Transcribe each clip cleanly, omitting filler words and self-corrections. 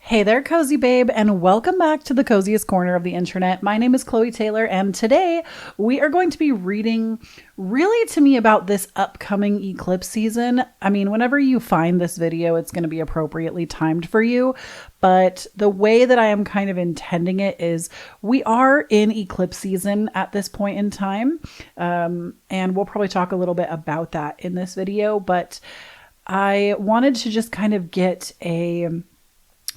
Hey there, cozy babe, and welcome back to the coziest corner of the internet. My name is Kloee Taylor, and today we are going to be reading really to me about this upcoming eclipse season. I mean, whenever you find this video, it's going to be appropriately timed for you. But the way that I am kind of intending it is we are in eclipse season at this point in time. And we'll probably talk a little bit about that in this video. But I wanted to just kind of get a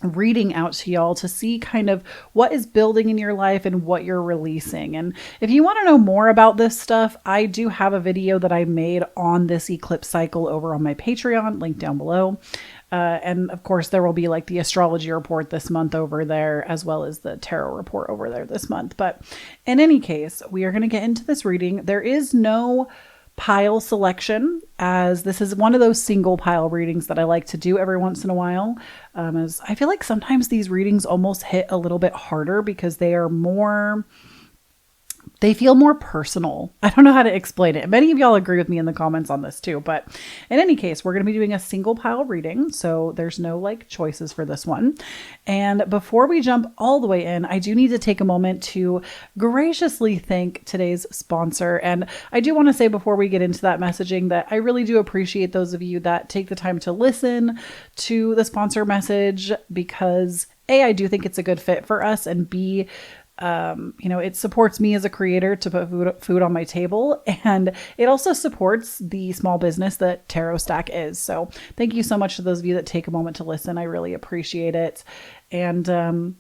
reading out to y'all to see kind of what is building in your life and what you're releasing. And if you want to know more about this stuff, I do have a video that I made on this eclipse cycle over on my Patreon, link down below. And of course, there will be like the astrology report this month over there, as well as the tarot report over there this month. But in any case, we are going to get into this reading. There is no pile selection, as this is one of those single pile readings that I like to do every once in a while, as I feel like sometimes these readings almost hit a little bit harder because they feel more personal. I don't know how to explain it. Many of y'all agree with me in the comments on this too, but in any case, we're going to be doing a single pile reading. So there's no like choices for this one. And before we jump all the way in, I do need to take a moment to graciously thank today's sponsor. And I do want to say before we get into that messaging that I really do appreciate those of you that take the time to listen to the sponsor message, because A, I do think it's a good fit for us, and B, it supports me as a creator to put food on my table, and it also supports the small business that Tarot Stack is. So thank you so much to those of you that take a moment to listen. I really appreciate it. And,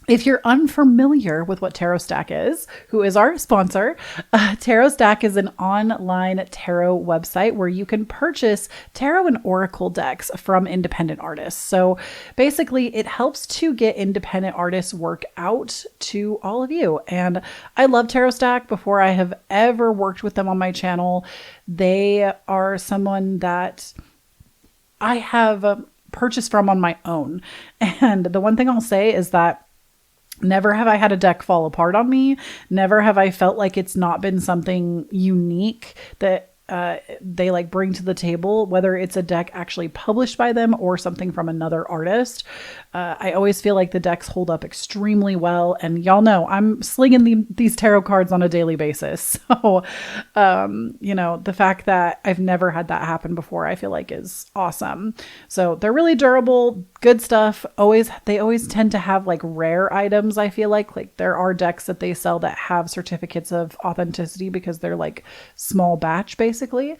if you're unfamiliar with what Tarot Stack is, who is our sponsor, Tarot Stack is an online tarot website where you can purchase tarot and oracle decks from independent artists. So basically, it helps to get independent artists' work out to all of you. And I love Tarot Stack. Before I have ever worked with them on my channel, they are someone that I have purchased from on my own. And the one thing I'll say is that never have I had a deck fall apart on me. Never have I felt like it's not been something unique that they like bring to the table, whether it's a deck actually published by them or something from another artist. I always feel like the decks hold up extremely well, and y'all know I'm slinging these tarot cards on a daily basis. So, the fact that I've never had that happen before, I feel like is awesome. So they're really durable, good stuff. They always tend to have like rare items. I feel like there are decks that they sell that have certificates of authenticity because they're like small batch basically.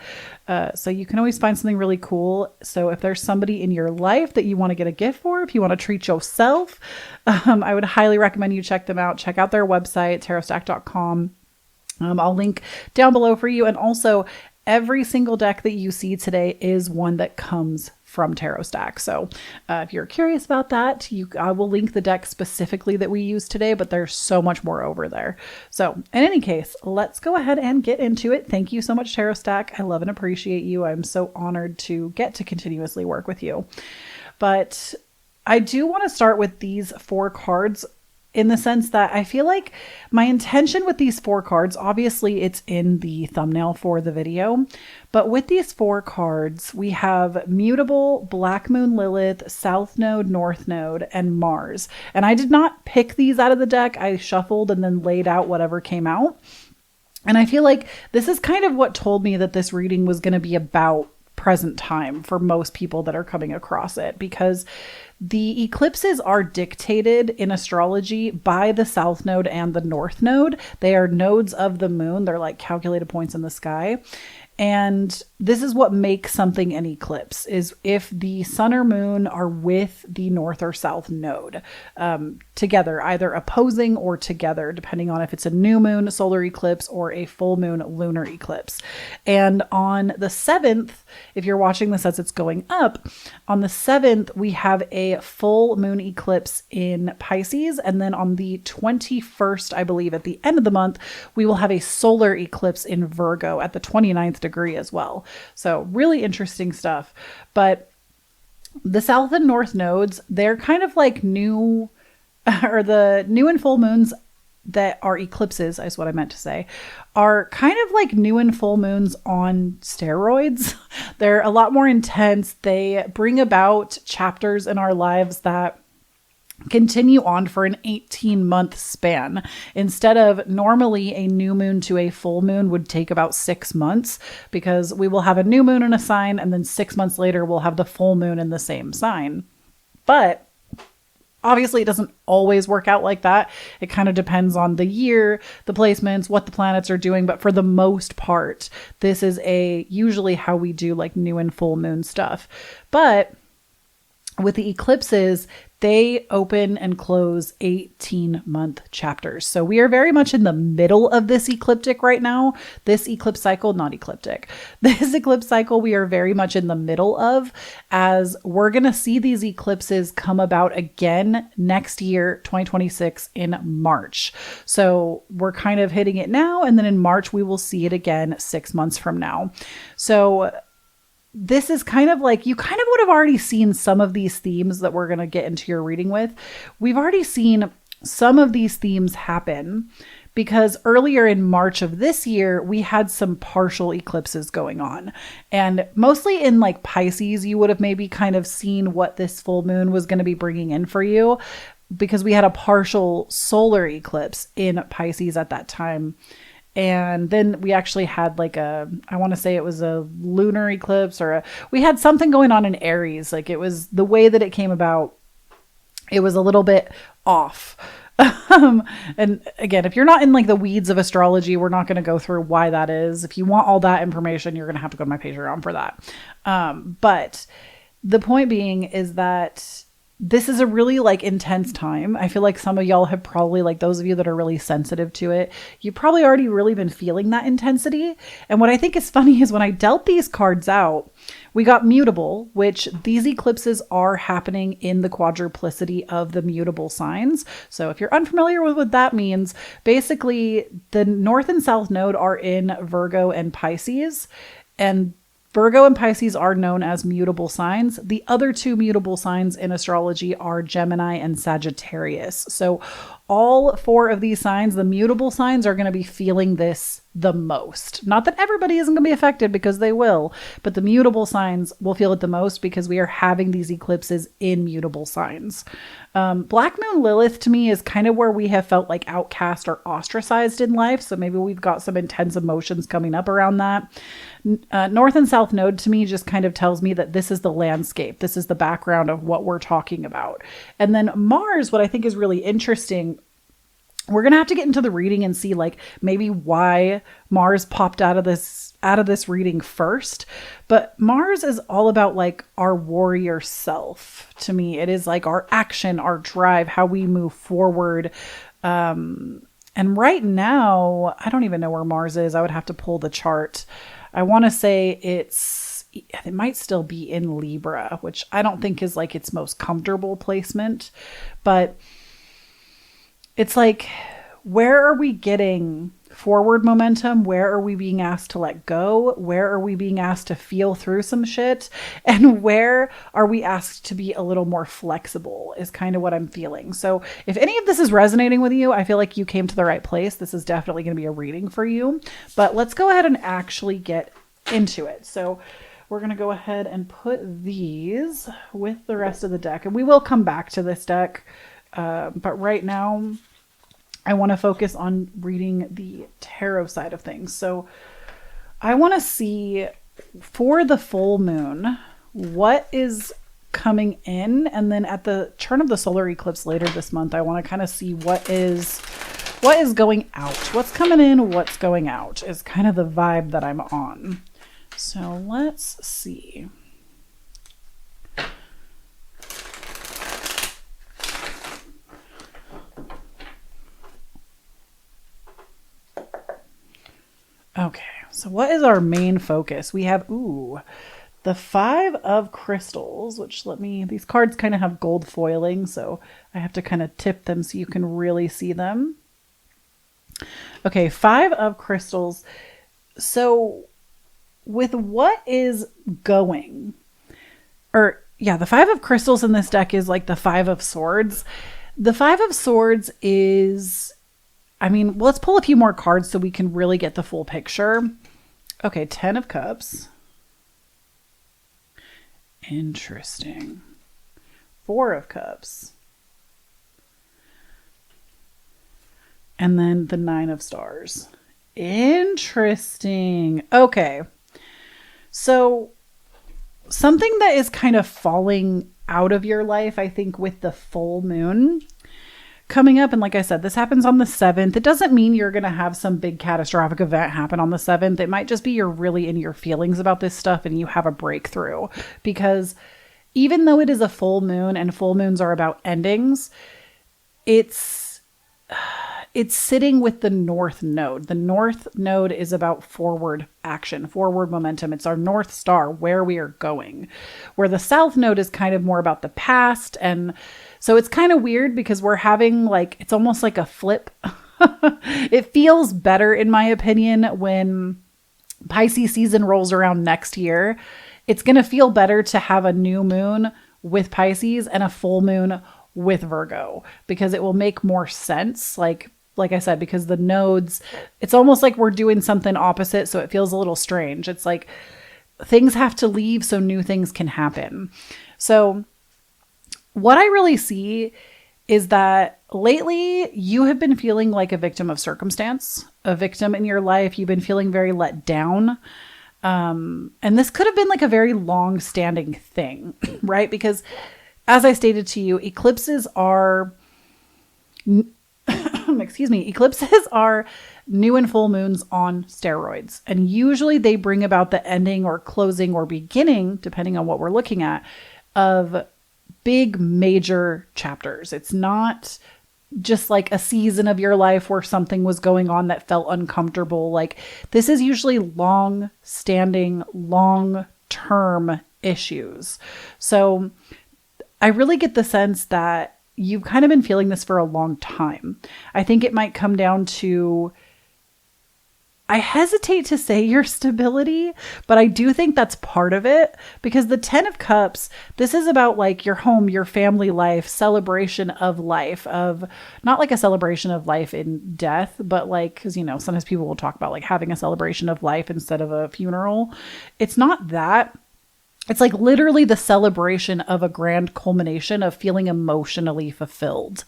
So you can always find something really cool. So if there's somebody in your life that you want to get a gift for, if you want to treat yourself, I would highly recommend you check them out. Check out their website, tarotstack.com. I'll link down below for you. And also, every single deck that you see today is one that comes from Tarot Stack. So if you're curious about that, I will link the deck specifically that we use today, but there's so much more over there. So in any case, let's go ahead and get into it. Thank you so much, Tarot Stack. I love and appreciate you. I'm so honored to get to continuously work with you. But I do want to start with these 4 cards, in the sense that I feel like my intention with these 4 cards, obviously it's in the thumbnail for the video, but with these 4 cards, we have Mutable, Black Moon Lilith, South Node, North Node, and Mars. And I did not pick these out of the deck. I shuffled and then laid out whatever came out. And I feel like this is kind of what told me that this reading was going to be about present time for most people that are coming across it, because the eclipses are dictated in astrology by the South Node and the North Node. They are nodes of the moon. They're like calculated points in the sky. And this is what makes something an eclipse, is if the sun or moon are with the north or south node together, either opposing or together, depending on if it's a new moon solar eclipse or a full moon lunar eclipse. And on the 7th, if you're watching this as it's going up, on the 7th, we have a full moon eclipse in Pisces. And then on the 21st, I believe at the end of the month, we will have a solar eclipse in Virgo at the 29th degree as well. So really interesting stuff. But the south and north nodes, they're kind of like new, or the new and full moons that are eclipses, is what I meant to say, are kind of like new and full moons on steroids. They're a lot more intense. They bring about chapters in our lives that continue on for an 18-month span. Instead of normally a new moon to a full moon would take about 6 months, because we will have a new moon in a sign and then 6 months later we'll have the full moon in the same sign. But obviously it doesn't always work out like that. It kind of depends on the year, the placements, what the planets are doing. But for the most part, this is usually how we do like new and full moon stuff. But with the eclipses, they open and close 18-month chapters. So we are very much in the middle of this ecliptic right now. This eclipse cycle, not ecliptic. This eclipse cycle we are very much in the middle of, as we're going to see these eclipses come about again next year, 2026, in March. So we're kind of hitting it now, and then in March we will see it again 6 months from now. So this is kind of like, you kind of would have already seen some of these themes that we're going to get into your reading with. We've already seen some of these themes happen because earlier in March of this year, we had some partial eclipses going on. And mostly in like Pisces, you would have maybe kind of seen what this full moon was going to be bringing in for you, because we had a partial solar eclipse in Pisces at that time. And then we actually had like I want to say it was a lunar eclipse, we had something going on in Aries. Like, it was the way that it came about, it was a little bit off. And again, if you're not in like the weeds of astrology, we're not going to go through why that is. If you want all that information, you're going to have to go to my Patreon for that. But the point being is that this is a really like intense time. I feel like some of y'all have probably, like those of you that are really sensitive to it, you've probably already really been feeling that intensity. And what I think is funny is when I dealt these cards out, we got mutable, which these eclipses are happening in the quadruplicity of the mutable signs. So if you're unfamiliar with what that means, basically the North and South node are in Virgo and Pisces, and Virgo and Pisces are known as mutable signs. The other two mutable signs in astrology are Gemini and Sagittarius. So all 4 of these signs, the mutable signs, are going to be feeling this the most. Not that everybody isn't going to be affected, because they will, but the mutable signs will feel it the most because we are having these eclipses in mutable signs. Black Moon Lilith to me is kind of where we have felt like outcast or ostracized in life. So maybe we've got some intense emotions coming up around that. North and South node to me just kind of tells me that this is the landscape. This is the background of what we're talking about. And then Mars, what I think is really interesting, we're going to have to get into the reading and see like maybe why Mars popped out of this reading first. But Mars is all about like our warrior self. To me, it is like our action, our drive, how we move forward. And right now, I don't even know where Mars is. I would have to pull the chart. I want to say it might still be in Libra, which I don't think is like its most comfortable placement, but it's like, where are we getting forward momentum? Where are we being asked to let go? Where are we being asked to feel through some shit? And where are we asked to be a little more flexible is kind of what I'm feeling. So if any of this is resonating with you, I feel like you came to the right place. This is definitely going to be a reading for you. But let's go ahead and actually get into it. So we're going to go ahead and put these with the rest of the deck. And we will come back to this deck. But right now, I want to focus on reading the tarot side of things. So I want to see for the full moon, what is coming in. And then at the turn of the solar eclipse later this month, I want to kind of see what is going out. What's coming in, what's going out is kind of the vibe that I'm on. So let's see. Okay, so what is our main focus? We have, the 5 of crystals, which these cards kind of have gold foiling, so I have to kind of tip them so you can really see them. Okay, 5 of crystals. So with what is going, the 5 of crystals in this deck is like the 5 of swords. The 5 of swords is, let's pull a few more cards so we can really get the full picture. Okay, 10 of cups. Interesting. 4 of cups. and then the 9 of stars. Interesting. Okay. So something that is kind of falling out of your life, I think, with the full moon coming up. And like I said, this happens on the 7th. It doesn't mean you're going to have some big catastrophic event happen on the 7th. It might just be you're really in your feelings about this stuff and you have a breakthrough. Because even though it is a full moon and full moons are about endings, it's sitting with the North Node. The North Node is about forward action, forward momentum. It's our North Star, where we are going. Where the South Node is kind of more about the past. And so it's kind of weird because we're having it's almost like a flip. It feels better, in my opinion, when Pisces season rolls around next year. It's going to feel better to have a new moon with Pisces and a full moon with Virgo, because it will make more sense. Like I said, because the nodes, it's almost like we're doing something opposite. So it feels a little strange. It's like things have to leave so new things can happen. So what I really see is that lately you have been feeling like a victim of circumstance, a victim in your life. You've been feeling very let down. And this could have been like a very long standing thing, right? Because as I stated to you, eclipses are, eclipses are new and full moons on steroids. And usually they bring about the ending or closing or beginning, depending on what we're looking at, of big major chapters. It's not just like a season of your life where something was going on that felt uncomfortable. Like, this is usually long standing, long term issues. So I really get the sense that you've kind of been feeling this for a long time. I think it might come down to, I hesitate to say your stability, but I do think that's part of it, because the 10 of Cups, this is about like your home, your family life, celebration of life, of not like a celebration of life in death, but like, because, sometimes people will talk about like having a celebration of life instead of a funeral. It's not that. It's like literally the celebration of a grand culmination of feeling emotionally fulfilled.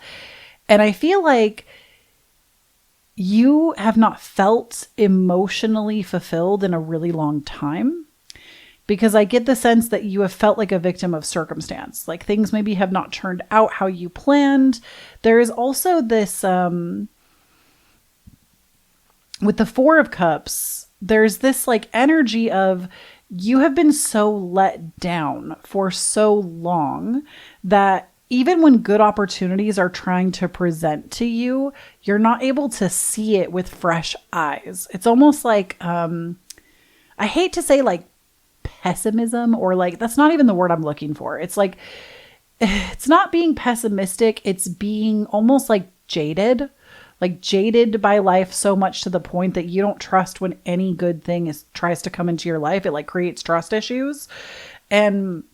And I feel like you have not felt emotionally fulfilled in a really long time, because I get the sense that you have felt like a victim of circumstance. Like things maybe have not turned out how you planned. There is also this, with the 4 of Cups, there's this like energy of, you have been so let down for so long that even when good opportunities are trying to present to you, you're not able to see it with fresh eyes. It's almost like, I hate to say like pessimism, or like, that's not even the word I'm looking for. It's like, it's not being pessimistic. It's being almost like jaded by life so much to the point that you don't trust when any good thing tries to come into your life. It like creates trust issues. And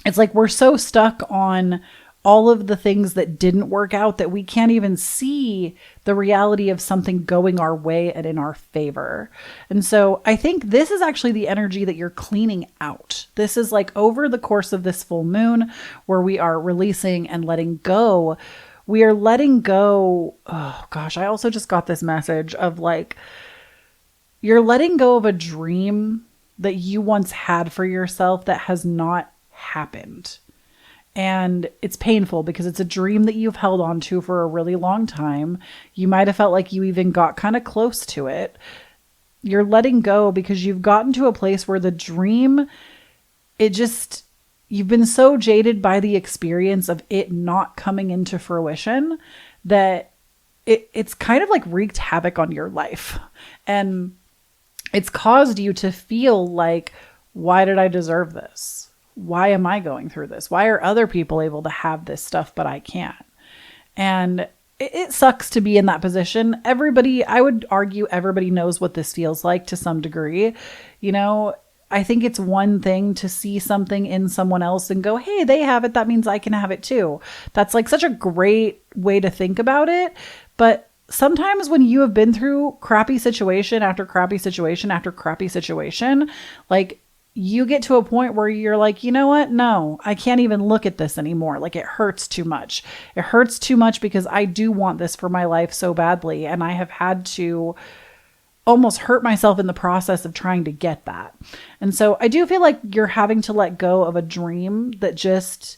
it's like, we're so stuck on all of the things that didn't work out that we can't even see the reality of something going our way and in our favor. And so I think this is actually the energy that you're cleaning out. This is like over the course of this full moon where we are releasing and letting go. We are letting go. Oh gosh, I also just got this message of like, you're letting go of a dream that you once had for yourself that has not happened. And it's painful because it's a dream that you've held on to for a really long time. You might have felt like you even got kind of close to it. You're letting go because you've gotten to a place where the dream, you've been so jaded by the experience of it not coming into fruition that it's kind of like wreaked havoc on your life. And it's caused you to feel like, why did I deserve this? Why am I going through this? Why are other people able to have this stuff, but I can't? And it sucks to be in that position. I would argue everybody knows what this feels like to some degree. I think it's one thing to see something in someone else and go, hey, they have it, that means I can have it too. That's like such a great way to think about it. But sometimes when you have been through crappy situation after crappy situation after crappy situation, like you get to a point where you're like, you know what? No, I can't even look at this anymore. Like, it hurts too much. It hurts too much because I do want this for my life so badly. And I have had to almost hurt myself in the process of trying to get that. And so I do feel like you're having to let go of a dream that just,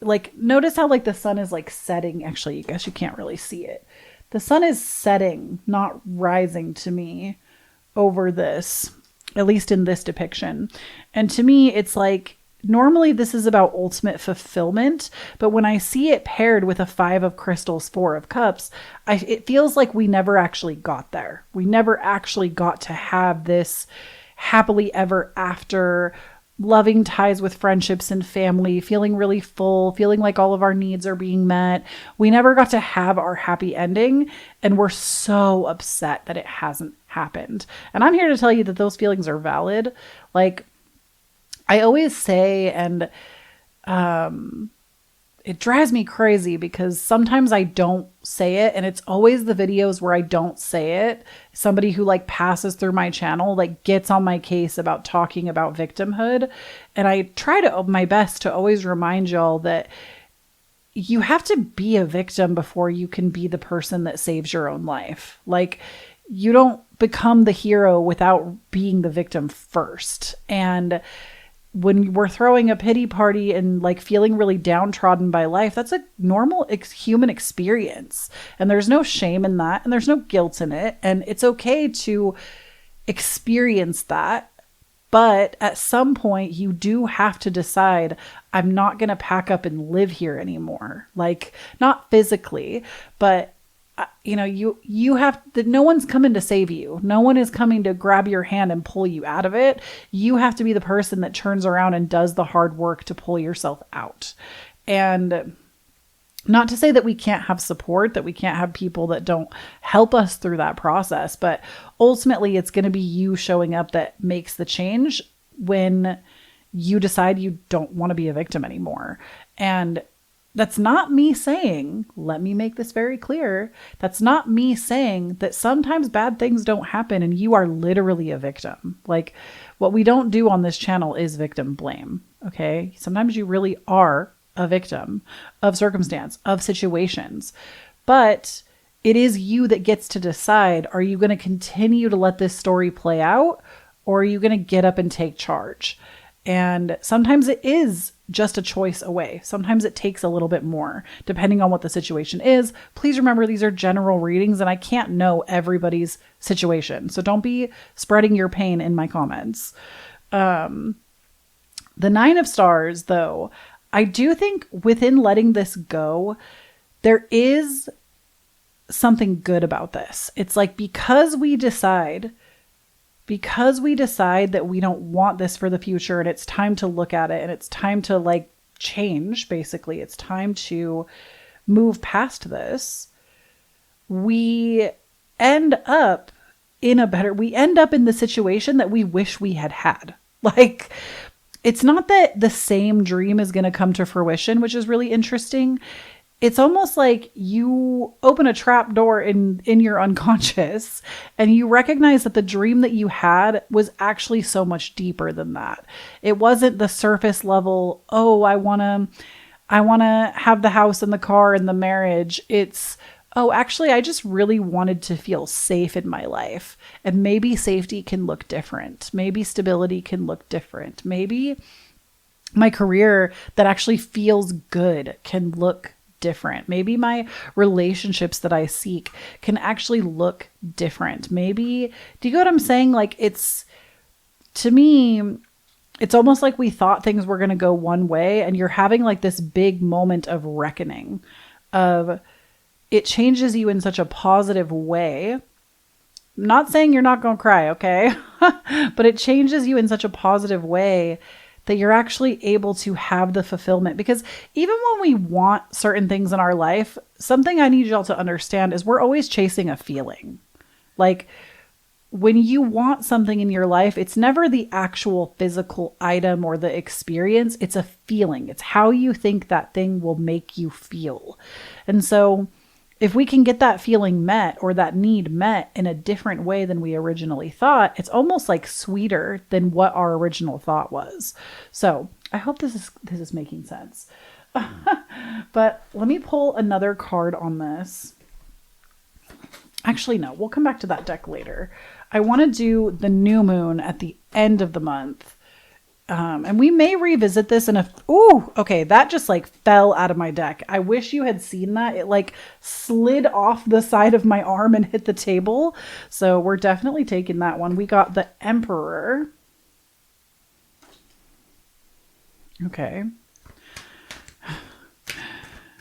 like, notice how like the sun is like setting. Actually, I guess you can't really see it. The sun is setting, not rising to me over this, at least in this depiction. And to me, it's like, normally this is about ultimate fulfillment, but when I see it paired with a 5 of crystals, 4 of cups, it feels like we never actually got there. We never actually got to have this happily ever after, loving ties with friendships and family, feeling really full, feeling like all of our needs are being met. We never got to have our happy ending, and we're so upset that it hasn't happened. And I'm here to tell you that those feelings are valid. Like, I always say, and it drives me crazy because sometimes I don't say it, and it's always the videos where I don't say it. Somebody who like passes through my channel like gets on my case about talking about victimhood. And I try to my best to always remind y'all that you have to be a victim before you can be the person that saves your own life. Like, you don't become the hero without being the victim first. And when we're throwing a pity party and like feeling really downtrodden by life, that's a normal human experience. And there's no shame in that. And there's no guilt in it. And it's okay to experience that. But at some point you do have to decide, I'm not going to pack up and live here anymore. Like, not physically, but you know, you have that. No one's coming to save you. No one is coming to grab your hand and pull you out of it. You have to be the person that turns around and does the hard work to pull yourself out. And not to say that we can't have support, that we can't have people that don't help us through that process, but ultimately it's going to be you showing up that makes the change when you decide you don't want to be a victim anymore. And that's not me saying, let me make this very clear. That's not me saying that sometimes bad things don't happen and you are literally a victim. Like, what we don't do on this channel is victim blame. Okay. Sometimes you really are a victim of circumstance, of situations, but it is you that gets to decide, are you going to continue to let this story play out, or are you going to get up and take charge? And sometimes it is just a choice away. Sometimes it takes a little bit more, depending on what the situation is. Please remember, these are general readings and I can't know everybody's situation. So don't be spreading your pain in my comments. The 9 of Stars, though, I do think within letting this go, there is something good about this. It's like, because we decide that we don't want this for the future, and it's time to look at it, and it's time to like change, basically, it's time to move past this, we end up in the situation that we wish we had had. Like, it's not that the same dream is going to come to fruition, which is really interesting. It's almost like you open a trap door in your unconscious and you recognize that the dream that you had was actually so much deeper than that. It wasn't the surface level, oh, I want to have the house and the car and the marriage. It's, oh, actually, I just really wanted to feel safe in my life. And maybe safety can look different. Maybe stability can look different. Maybe my career that actually feels good can look different. Maybe my relationships that I seek can actually look different. Maybe, do you get what I'm saying? Like, it's, to me, it's almost like we thought things were going to go one way, and you're having like this big moment of reckoning of, it changes you in such a positive way. I'm not saying you're not going to cry, okay? But it changes you in such a positive way that you're actually able to have the fulfillment. Because even when we want certain things in our life, something I need y'all to understand is we're always chasing a feeling. Like, when you want something in your life, it's never the actual physical item or the experience. It's a feeling. It's how you think that thing will make you feel. And so if we can get that feeling met or that need met in a different way than we originally thought, it's almost like sweeter than what our original thought was. So I hope this is making sense. But let me pull another card on this. Actually, no, we'll come back to that deck later. I want to do the new moon at the end of the month. And we may revisit this in ooh, okay, that just like fell out of my deck. I wish you had seen that. It like slid off the side of my arm and hit the table. So we're definitely taking that one. We got the Emperor. Okay.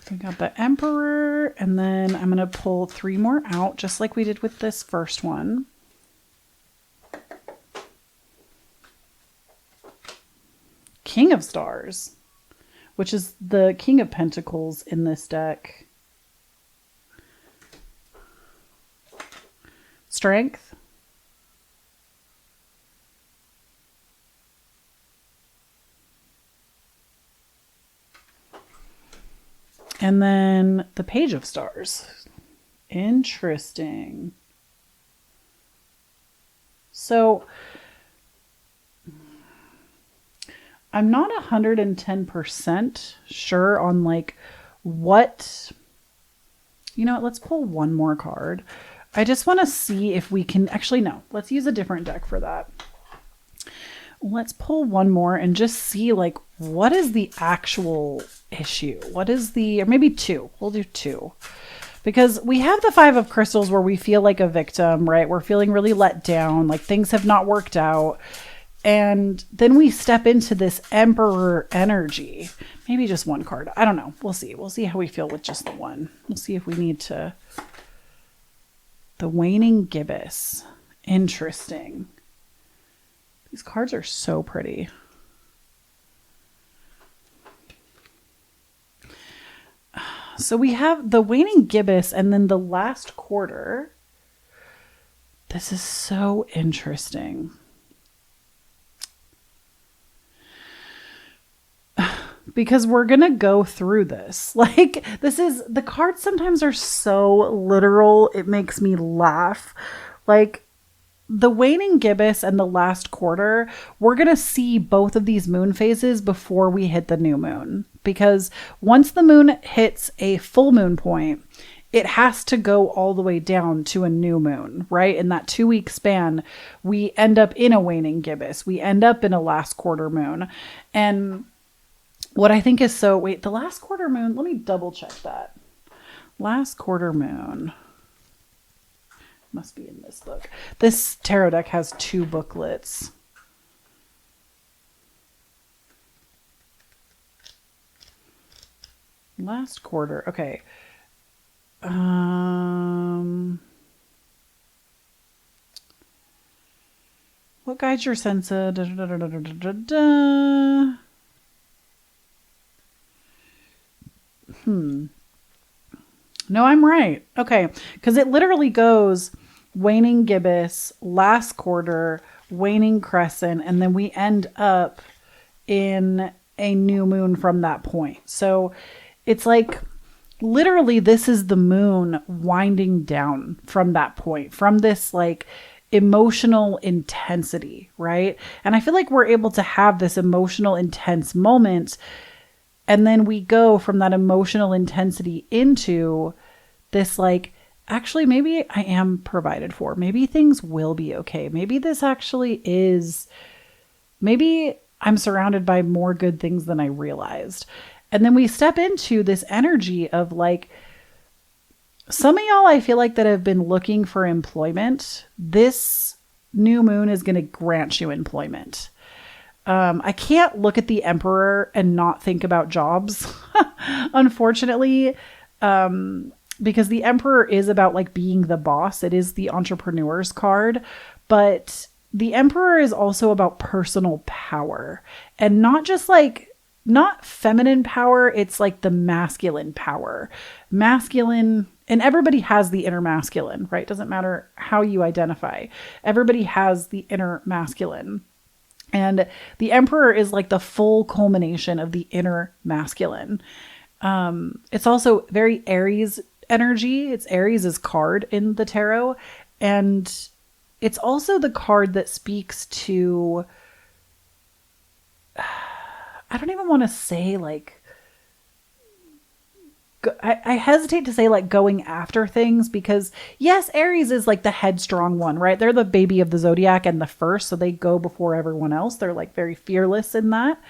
We got the Emperor, and then I'm going to pull 3 more out, just like we did with this first one. King of Stars, which is the King of Pentacles in this deck. Strength. And then the Page of Stars. Interesting. So I'm not 110% sure on like what, you know what, let's pull one more card. I just want to see if we can, actually no, let's use a different deck for that. Let's pull one more and just see like what is the actual issue? What is the, or maybe 2, we'll do 2. Because we have the 5 of Crystals where we feel like a victim, right? We're feeling really let down, like things have not worked out. And then we step into this Emperor energy. Maybe just 1 card. I don't know. We'll see. We'll see how we feel with just the 1. We'll see if we need to. The Waning Gibbous. Interesting. These cards are so pretty. So we have the Waning Gibbous and then the last quarter. This is so interesting. Because we're going to go through this. Like, this is, the cards sometimes are so literal, it makes me laugh. Like, the Waning Gibbous and the last quarter, we're going to see both of these moon phases before we hit the new moon. Because once the moon hits a full moon point, it has to go all the way down to a new moon, right? In that 2-week span, we end up in a Waning Gibbous. We end up in a last quarter moon. And what I think is so, wait, the last quarter moon, let me double check that. Last quarter moon. Must be in this book. This tarot deck has 2 booklets. Last quarter, okay. What guides your sense of No, I'm right. Okay. Because it literally goes Waning Gibbous, last quarter, Waning Crescent, and then we end up in a new moon from that point. So it's like literally this is the moon winding down from that point, from this like emotional intensity, right? And I feel like we're able to have this emotional intense moment, and then we go from that emotional intensity into this like, actually, maybe I am provided for. Maybe things will be okay. Maybe this actually is, maybe I'm surrounded by more good things than I realized. And then we step into this energy of like, some of y'all I feel like that have been looking for employment. This new moon is going to grant you employment. I can't look at the Emperor and not think about jobs, unfortunately, because the Emperor is about like being the boss. It is the entrepreneur's card, but the Emperor is also about personal power, and not just like, not feminine power. It's like the masculine power, masculine. And everybody has the inner masculine, right? Doesn't matter how you identify. Everybody has the inner masculine. And the Emperor is like the full culmination of the inner masculine. It's also very Aries energy. It's Aries' card in the tarot. And it's also the card that speaks to, I don't even want to say like, I hesitate to say like going after things, because yes, Aries is like the headstrong one, right? They're the baby of the zodiac and the first, so they go before everyone else. They're like very fearless in that.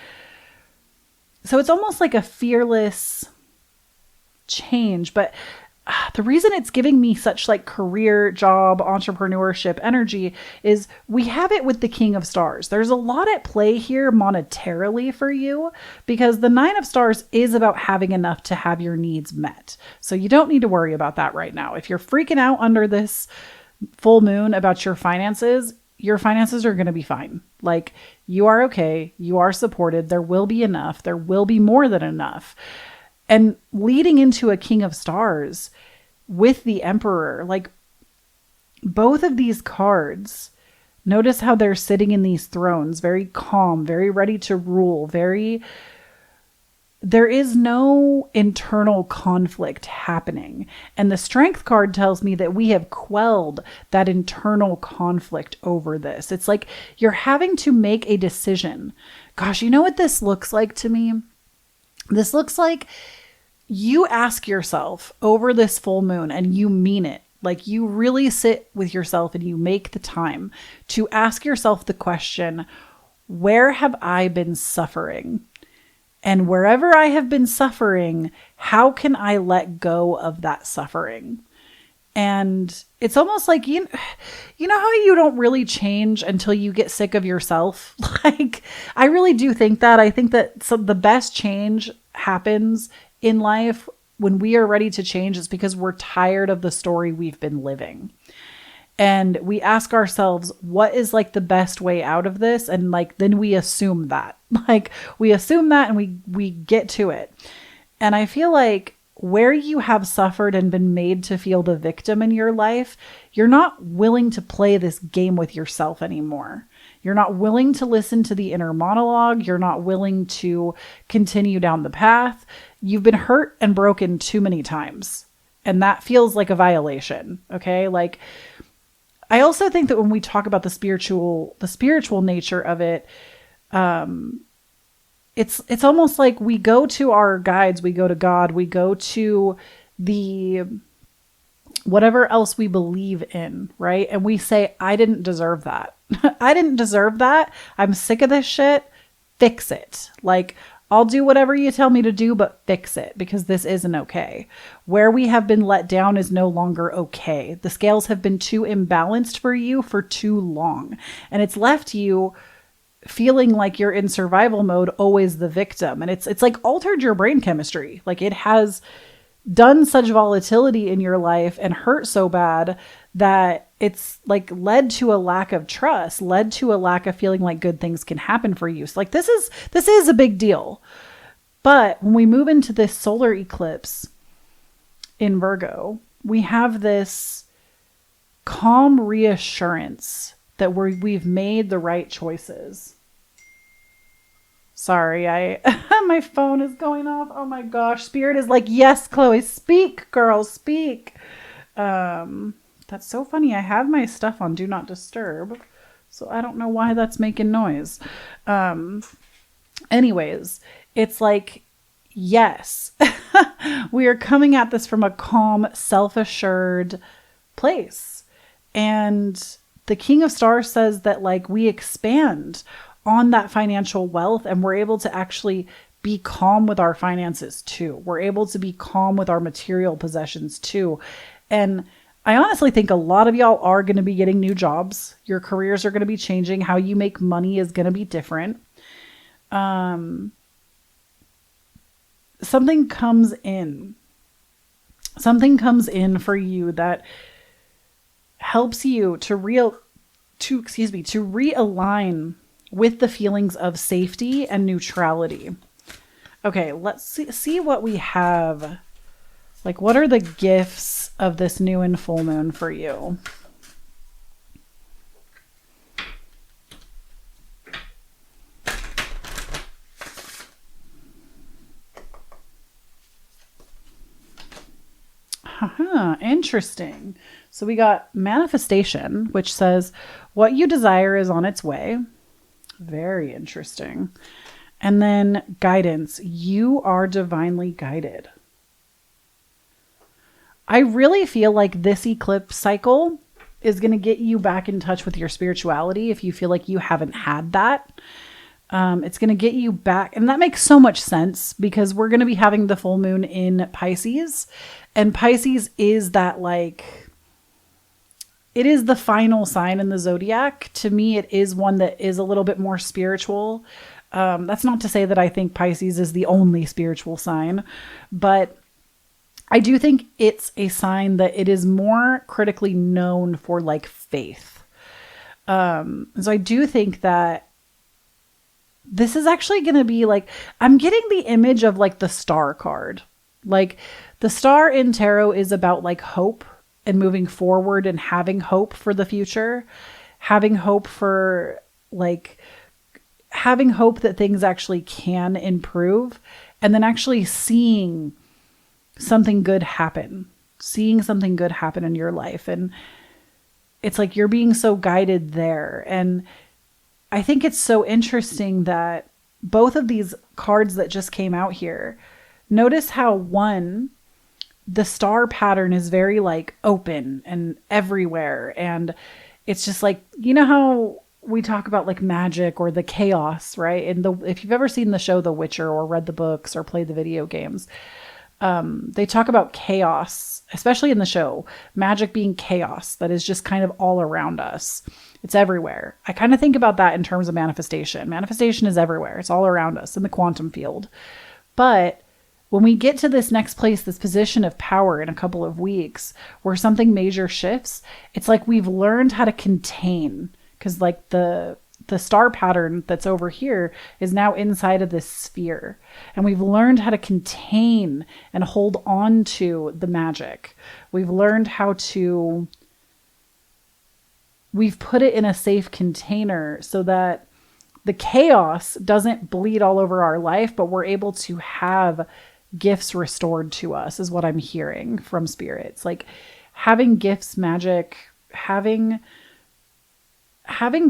So it's almost like a fearless change, but the reason it's giving me such like career, job, entrepreneurship energy is we have it with the King of Stars. There's a lot at play here monetarily for you, because the Nine of Stars is about having enough to have your needs met. So you don't need to worry about that right now. If you're freaking out under this full moon about your finances are going to be fine. Like, you are okay. You are supported. There will be enough. There will be more than enough. And leading into a King of Stars with the Emperor, like both of these cards, notice how they're sitting in these thrones, very calm, very ready to rule, there is no internal conflict happening. And the Strength card tells me that we have quelled that internal conflict over this. It's like you're having to make a decision. Gosh, you know what this looks like to me? This looks like you ask yourself over this full moon, and you mean it. Like, you really sit with yourself and you make the time to ask yourself the question, where have I been suffering? And wherever I have been suffering, how can I let go of that suffering? And it's almost like, you know how you don't really change until you get sick of yourself? Like, I really do think that. I think that the best change happens in life when we are ready to change. It's because we're tired of the story we've been living. And we ask ourselves, what is like the best way out of this? And like, then we assume that. Like, we assume that and we get to it. And I feel like where you have suffered and been made to feel the victim in your life, you're not willing to play this game with yourself anymore. You're not willing to listen to the inner monologue. You're not willing to continue down the path. You've been hurt and broken too many times. And that feels like a violation. Okay. Like, I also think that when we talk about the spiritual nature of it, it's almost like we go to our guides, we go to God, we go to the whatever else we believe in, right? And we say, I didn't deserve that. I didn't deserve that. I'm sick of this shit. Fix it. Like, I'll do whatever you tell me to do, but fix it, because this isn't okay. Where we have been let down is no longer okay. The scales have been too imbalanced for you for too long. And it's left you feeling like you're in survival mode, always the victim. And it's like altered your brain chemistry. Like, it has done such volatility in your life and hurt so bad that it's like led to a lack of trust, led to a lack of feeling like good things can happen for you. So like, this is a big deal. But when we move into this solar eclipse in Virgo, we have this calm reassurance that we've made the right choices. Sorry, my phone is going off. Oh my gosh. Spirit is like, yes, Kloee, speak, girl, speak. That's so funny. I have my stuff on Do Not Disturb, so I don't know why that's making noise. Anyways, it's like, yes, we are coming at this from a calm, self-assured place. And the King of Stars says that like we expand on that financial wealth, and we're able to actually be calm with our finances too. We're able to be calm with our material possessions too. And I honestly think a lot of y'all are going to be getting new jobs. Your careers are going to be changing. How you make money is going to be different. Something comes in for you that helps you to realign with the feelings of safety and neutrality. Okay, let's see what we have. Like, what are the gifts of this new and full moon for you? Interesting. So we got manifestation, which says what you desire is on its way. Very interesting. And then guidance. You are divinely guided. I really feel like this eclipse cycle is going to get you back in touch with your spirituality if you feel like you haven't had that. It's going to get you back. And that makes so much sense because we're going to be having the full moon in Pisces. And Pisces is that like, it is the final sign in the zodiac. To me, it is one that is a little bit more spiritual. That's not to say that I think Pisces is the only spiritual sign, but I do think it's a sign that it is more critically known for like faith. So I do think that this is actually going to be like, I'm getting the image of like the star card. Like the star in tarot is about like hope and moving forward and having hope for the future, having hope for like, having hope that things actually can improve, and then actually seeing something good happen, in your life. And it's like, you're being so guided there. And I think it's so interesting that both of these cards that just came out here, notice how one, the star pattern is very like open and everywhere. And it's just like, you know how we talk about like magic or the chaos, right? And if you've ever seen the show The Witcher or read the books or played the video games, they talk about chaos, especially in the show, magic being chaos that is just kind of all around us. It's everywhere. I kind of think about that in terms of manifestation. Manifestation is everywhere. It's all around us in the quantum field. But when we get to this next place, this position of power in a couple of weeks where something major shifts, it's like we've learned how to contain, because like the star pattern that's over here is now inside of this sphere. And we've learned how to contain and hold on to the magic. We've learned how to, we've put it in a safe container so that the chaos doesn't bleed all over our life, but we're able to have gifts restored to us, is what I'm hearing from spirits. Like having gifts, magic, having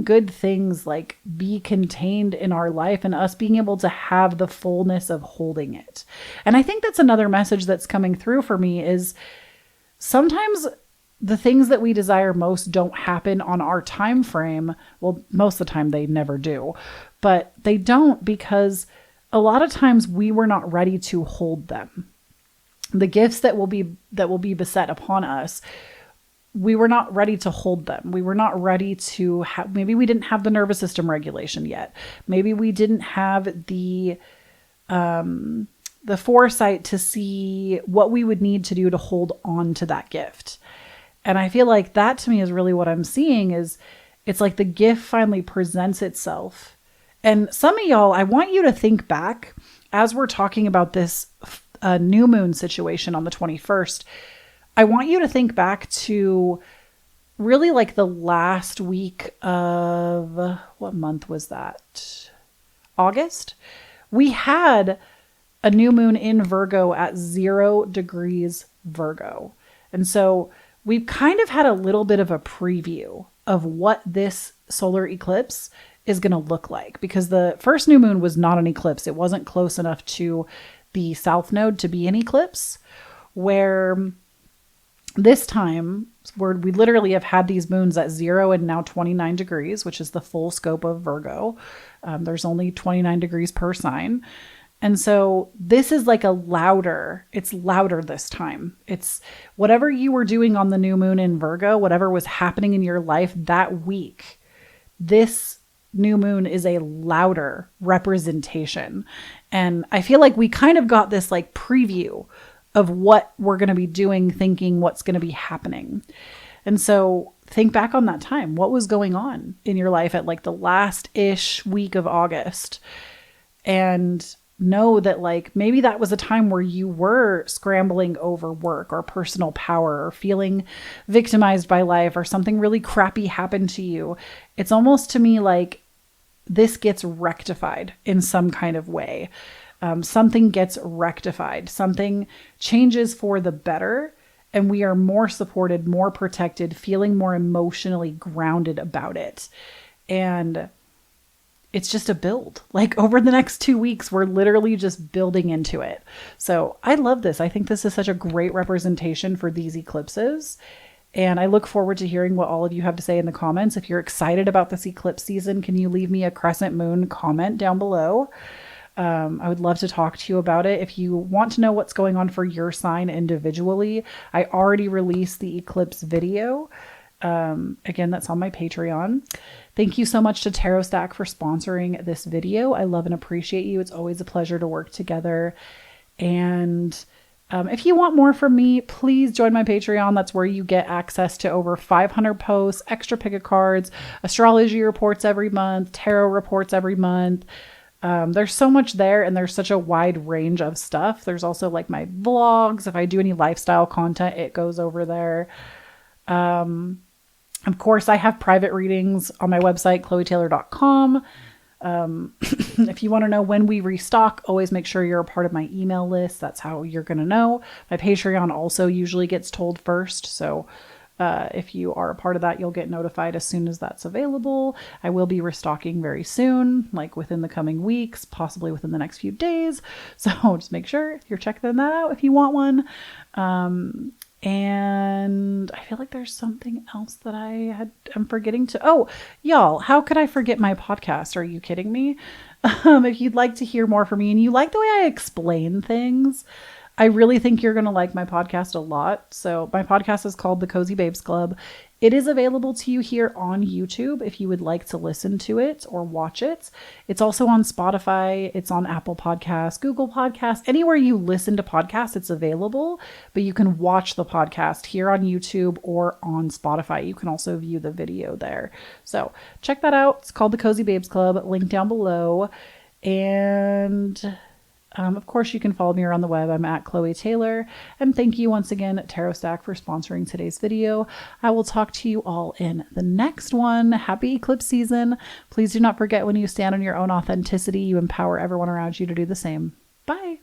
good things like be contained in our life, and us being able to have the fullness of holding it. And I think that's another message that's coming through for me is sometimes the things that we desire most don't happen on our time frame. Well, most of the time they never do, but they don't because a lot of times we were not ready to hold them. The gifts that will be beset upon us, we were not ready to hold them. We were not ready to have, maybe we didn't have the nervous system regulation yet. Maybe we didn't have the foresight to see what we would need to do to hold on to that gift. And I feel like that to me is really what I'm seeing is it's like the gift finally presents itself. And some of y'all, I want you to think back as we're talking about this new moon situation on the 21st. I want you to think back to really like the last week of, what month was that? August. We had a new moon in Virgo at 0 degrees Virgo. And so we've kind of had a little bit of a preview of what this solar eclipse is going to look like, because the first new moon was not an eclipse. It wasn't close enough to the south node to be an eclipse, where this time where we literally have had these moons at 0 and now 29 degrees, which is the full scope of Virgo. There's only 29 degrees per sign. And so this is like it's louder this time. It's whatever you were doing on the new moon in Virgo, whatever was happening in your life that week, this new moon is a louder representation. And I feel like we kind of got this like preview of what we're going to be doing, thinking what's going to be happening. And so think back on that time. What was going on in your life at like the last-ish week of August? And know that like maybe that was a time where you were scrambling over work or personal power or feeling victimized by life, or something really crappy happened to you. It's almost to me like this gets rectified in some kind of way. Something gets rectified, something changes for the better. and we are more supported, more protected, feeling more emotionally grounded about it. And it's just a build. Like over the next 2 weeks, we're literally just building into it. So I love this. I think this is such a great representation for these eclipses. And I look forward to hearing what all of you have to say in the comments. If you're excited about this eclipse season, can you leave me a crescent moon comment down below? I would love to talk to you about it. If you want to know what's going on for your sign individually, I already released the eclipse video. Again, that's on my Patreon. Thank you so much to Tarot Stack for sponsoring this video. I love and appreciate you. It's always a pleasure to work together. And if you want more from me, please join my Patreon. That's where you get access to over 500 posts, extra pick of cards, astrology reports every month, tarot reports every month. There's so much there, and there's such a wide range of stuff. There's also like my vlogs. If I do any lifestyle content, it goes over there. Of course, I have private readings on my website, KhloeTaylor.com. If you want to know when we restock, always make sure you're a part of my email list. That's how you're going to know. My Patreon also usually gets told first. So if you are a part of that, you'll get notified as soon as that's available. I will be restocking very soon, like within the coming weeks, possibly within the next few days. So just make sure you're checking that out if you want one. And I feel like there's something else that I'm forgetting to. Oh, y'all, how could I forget my podcast? Are you kidding me? If you'd like to hear more from me and you like the way I explain things, I really think you're going to like my podcast a lot. So my podcast is called The Cozy Babes Club. It is available to you here on YouTube if you would like to listen to it or watch it. It's also on Spotify. It's on Apple Podcasts, Google Podcasts, anywhere you listen to podcasts, it's available, but you can watch the podcast here on YouTube or on Spotify. You can also view the video there. So check that out. It's called The Cozy Babes Club, link down below. And of course, you can follow me around the web. I'm at Kloee Taylor. And thank you once again, Tarot Stack, for sponsoring today's video. I will talk to you all in the next one. Happy eclipse season. Please do not forget, when you stand on your own authenticity, you empower everyone around you to do the same. Bye.